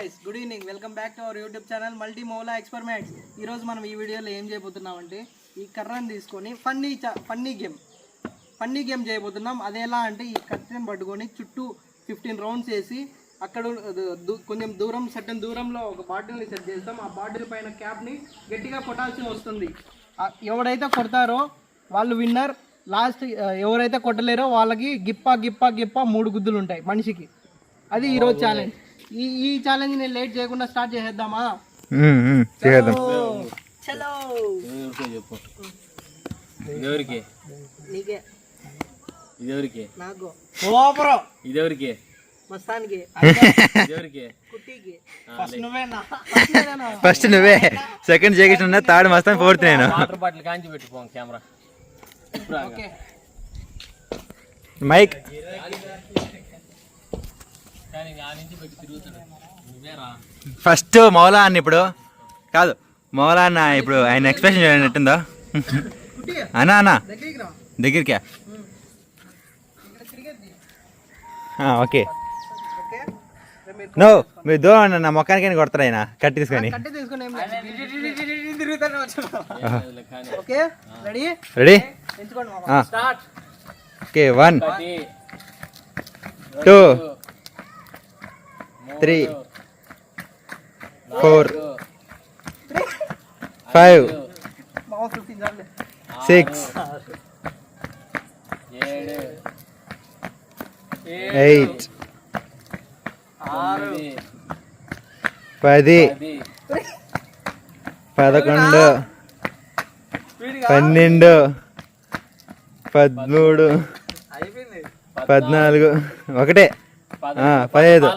Guys, good evening. Welcome back to our YouTube channel multi Maula experiments. ఈరోజు మనం ఈ వీడియోలో ఏం చేయబోతున్నామంటే ఈ కర్రను తీసుకొని ఫన్నీ గేమ్ చేయబోతున్నాం. అది ఎలా అంటే ఈ కట్టెను పట్టుకొని చుట్టూ 15 రౌండ్స్ వేసి అక్కడ కొంచెం దూరం సర్టెన్ దూరంలో ఒక బాటిల్ని సెట్ చేస్తాం. ఆ బాటిల్ పైన క్యాప్ని గట్టిగా కొట్టాల్సి వస్తుంది. ఎవరైతే కొడతారో వాళ్ళు విన్నర్. లాస్ట్ ఎవరైతే కొట్టలేరో వాళ్ళకి గిప్ప 3 గుద్దులు ఉంటాయి మనిషికి. అది ఈరోజు ఛాలెంజ్. ఈ ఛాలెంజ్ నేను లేట్ చేయకుండా స్టార్ట్ చేసేద్దామా? చలో. ఇదెవరికి? నీకే. ఇదెవరికి? నాకు. ఓపరో. ఇదెవరికి? మస్తానికి. ఇదెవరికి? కుట్టికి. ఫస్ట్ నువ్వేనా? ఫస్ట్ నువ్వే, సెకండ్ జగన్ ఉన్నా, థర్డ్ మస్తాన్, ఫోర్త్ నేను. వాటర్ బాటిల్ కాంచి పెట్టుకో camera. Okay. Mike first Maula అన్న. ఇప్పుడు కాదు, మౌలా అన్న ఇప్పుడు ఆయన ఎక్స్ప్రెషన్ చూడండి ఎట్టుందో. అన్నా అన్న దగ్గరికా? ఓకే. నో, మీరు దూరం అన్న, నా మొక్కానికైనా కొడతారు ఆయన కట్టి తీసుకొని. రెడీ? ఓకే. 1 2 3 4 5 6 8 10 11 12 13 14 ఒకటే 15.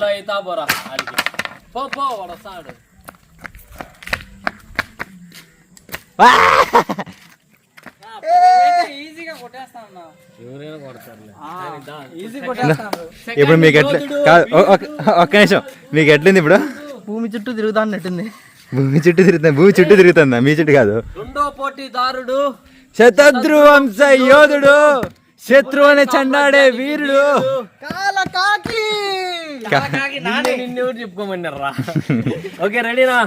ఇప్పుడు మీకు ఎట్లా? ఒక్క నిమిషం, మీకు ఎట్లుంది ఇప్పుడు? భూమి చుట్టూ తిరుగుతా అన్నట్టుంది. భూమి చుట్టూ తిరుగుతుందా? మీ చుట్టూ కాదు. రెండో పోటీదారుడు శతద్రు వంశ యోధుడు, శత్రువుని చండాడే వీరుడు, చెప్పుకోమన్నారా? ఓకే, రెడీనా?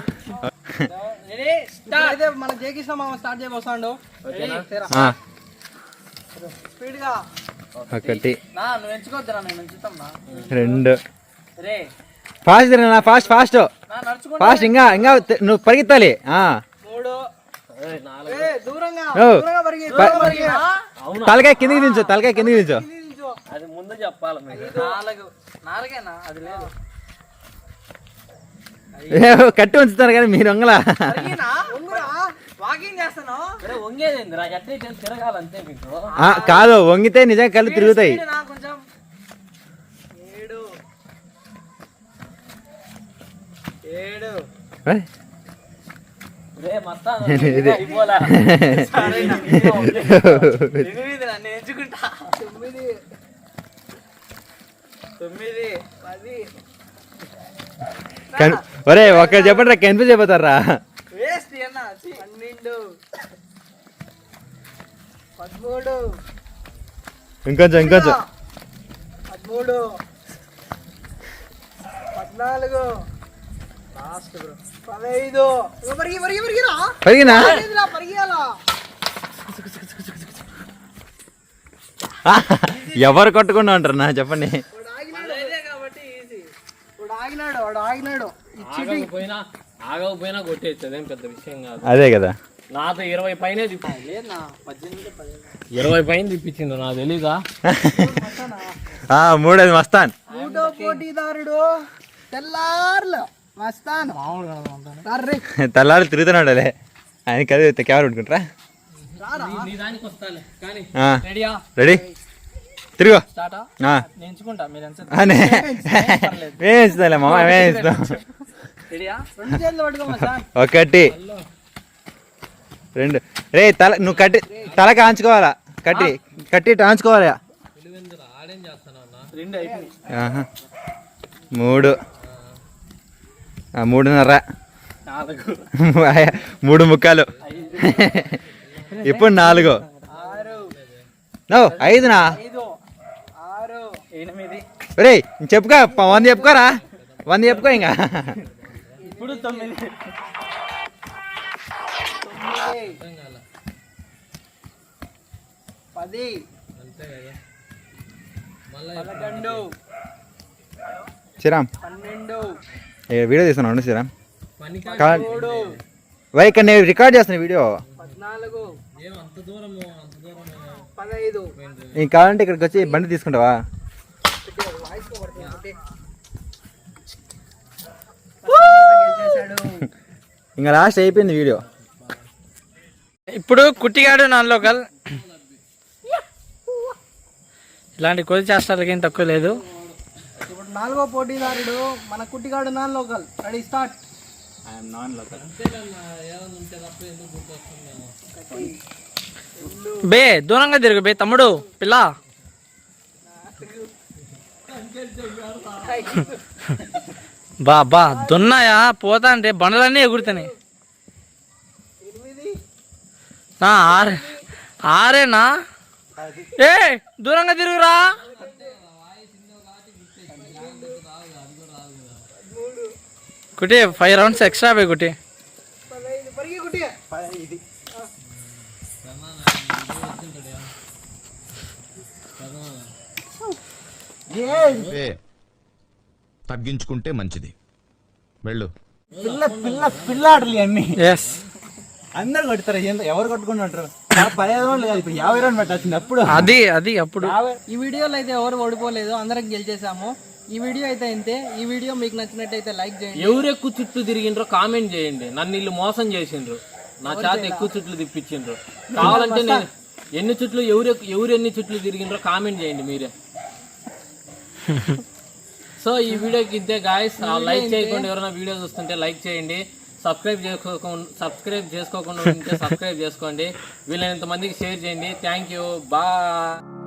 మన జయకృష్ణ మామ స్టార్ట్ చేయబోస్తాడు. స్పీడ్ గా. 1 నువ్వు ఎంచుకోవద్దురా, నేను ఎంచుతాం. 2 ఫాస్ట్ తిరగనా? ఫాస్ట్ ఇంకా నువ్వు పరిగెత్తాలి. 3 తలకాయ కిందికి దించు. అది ముందు చెప్పాలి. 4 అది లేదు. కట్టి ఉంచుతారు కానీ మీరు వంగలా. కాదు, వంగితే నిజంగా కళ్ళు తిరుగుతాయి. 7 ఒరే ఒక్క చెప్పండి రా, కన్ఫ్యూజ్ అయిపోతారా? 12 ఇంకొంచెం 13 14 లాస్ట్ బ్రో 15. పరిగినా? ఎవరు కొట్టకుండా ఉంటారు నా చెప్పండి. ఆగకపోయినా కొట్టేది పెద్ద విషయం కాదు. అదే కదా, నాతో 20 పైన 20 పైన తిప్పించింది. నాకు తెలీదా? 3 మస్తాన్. పోటీదారుడు తెల్లారు తిరుగుతున్నాడు. అదే ఆయన కదా కెమెరా పెట్టుకుంటారా? రెడీ? తిరుగు. మేమిస్తాలే మామ, మేమిస్తాం. 1 2 రే నువ్వు తల కాంచుకోవాలా, కట్టి టాంచుకోవాలా. 3 3:30 3 ముక్కాలు. ఇప్పుడు 4 5 రే చెప్పుకో, 100 చెప్పుకోరా. 100 చెప్పుకో ఇంకా. ఇప్పుడు 9. 10 అంతే కదా. 11 శ్రీరామ్ 12 వీడియో తీస్తున్నాను శ్రీరామ్. పని 13 వై ఇక్కడ నేను రికార్డ్ చేస్తున్నా వీడియో. 14 ఏం అంత దూరం 15 నీకు కావాలంటే ఇక్కడికి వచ్చి బండి తీసుకుంటావా? ఇంకా లాస్ట్ అయిపోయింది వీడియో. ఇప్పుడు కుట్టిగాడు నాన్ లోకల్. ఇలాంటి కొద్ది చేష్టాలకి ఏం తక్కువ లేదు. ఇప్పుడు 4వ పోటీదారుడు మన కుట్టిగాడు నాన్ లోకల్. Ready start. బే దూరంగా తిరుగు బే తమ్ముడు పిల్ల. బా దున్నాయా పోతా అంటే బండలన్నీ ఎగురుతాయి. 8 ఆరేనా? ఏ దూరంగా తిరుగురా. కుటి 5 రౌండ్స్ ఎక్స్ట్రా బే కుటి. 15 పరిగి కుట్టి. తగ్గించుకుంటే మంచిది. వెళ్ళు. పిల్లాటలు అన్ని ఎస్ అందరు కొడతారు. ఎవరు కొట్టుకుంటారు? 15 రౌండ్లు కాదు, ఇప్పుడు 50 రౌండ్ పెట్టాల్సింది. అప్పుడు అది అప్పుడు ఈ వీడియోలో అయితే ఎవరు ఓడిపోలేదు, అందరం గెలిచేసాము. ఈ వీడియో అయితే ఇంతే. ఈ వీడియో మీకు నచ్చినట్టయితే లైక్ చేయండి. ఎవరు ఎక్కువ చుట్లు తిరిగిండ్రో కామెంట్ చేయండి. నన్ను వీళ్ళు మోసం చేసిండ్రు, నా చేత ఎక్కువ చుట్లు తిప్పించిండ్రు. కావాలంటే నేను ఎన్ని చుట్లు ఎవరు ఎన్ని చుట్లు తిరిగిండ్రో కామెంట్ చేయండి మీరే. సో ఈ వీడియోకి ఇంతే గాయస్. లైక్ చేయకుండా ఎవరైనా వీడియో చూస్తుంటే లైక్ చేయండి. సబ్స్క్రైబ్ చేసుకోకుండా ఉంటే సబ్స్క్రైబ్ చేసుకోండి. వీళ్ళైనంత మందికి షేర్ చేయండి. Thank you. బాయ్.